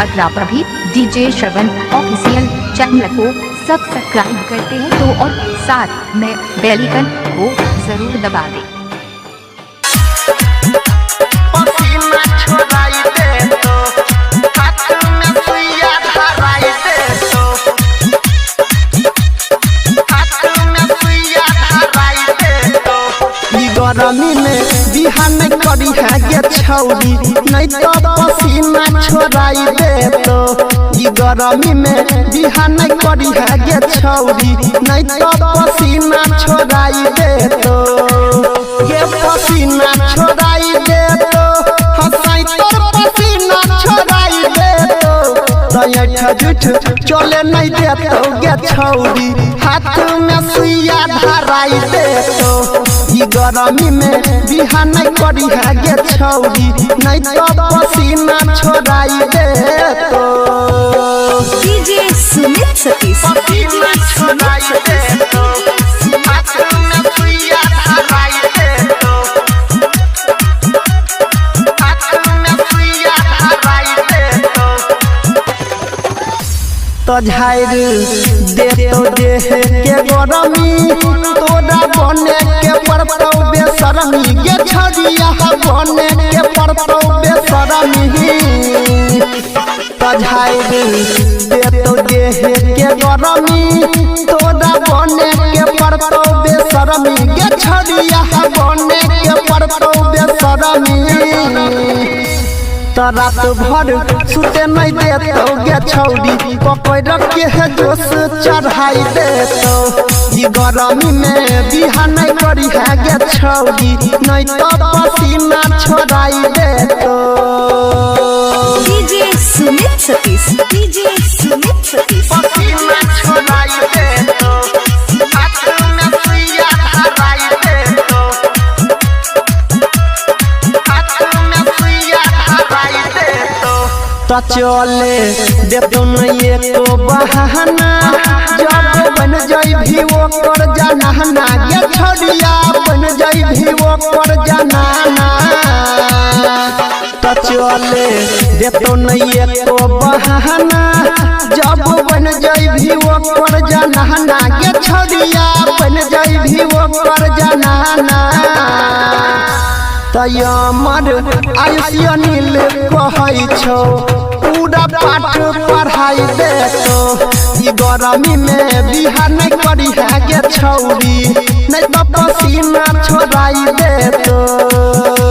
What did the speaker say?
अगर आप अभी डीजे श्रवण ऑफिशियल चैनल को सब्सक्राइब करते हैं तो और साथ में बेल आइकन को जरूर दबा दें। गरमी में बिहान करी है गे छौरी नहीं तो पसीना छोड़ाई दे तो गरमी में बिहान करी है गे छौरी नहीं तो पसीना छोड़ाई दे तो ये पसीना छोड़ाई दे तो हंसाई तो पसीना छोड़ाई दे तो झूठ चले नहीं दे तो गे छौरी हाथ में सुइया धराई दे तो गरमी में बिहान करी है गे छौरी नहीं तो पसीना छोड़ाई दे तो डीजे सुमित सतीश पसीना छोड़ाई दे तो हाथ में सुइया धराई दे तो हाथ में सुइया धराई दे तो झाड़ दे तो देह के गरमी तोरा बने के पड़तौ बेशरमी गे छौरिया बने के पड़तौ बेशरमी तझाई दे तो देह के गरमी तोरा बने के पड़तौ बेशरमी गे छौरिया बने के पड़तौ बेशरमी रात भर सुते नहीं देतो गे छौरी पकड़ के है जोश चढ़ाई देतो गरमी में बिहान करी है गे छौरी नहीं तो पसीना छोड़ाई देतो डीजे सुमित सतीश डीजे सुमित सतीश पसीना छोड़ाई देतो हाथ में सुइया धराई देतो तो चले देतो नहीं एको बहाना जब बन जाई भी वो कर जाना गे छौरिया बन जाई भी वो कर जाना तो चले देतो नहीं एको बहाना जब बन जाई भी वो कर जाना गे छौरिया बन जाई भी वो कर जाना तयमर आयुष अनिल कहै छौ पूरा पाठ पढ़ाई दे तो गरमी में बिहान करी है गे छौरी नहीं तो पसीना छोड़ाई दे तो।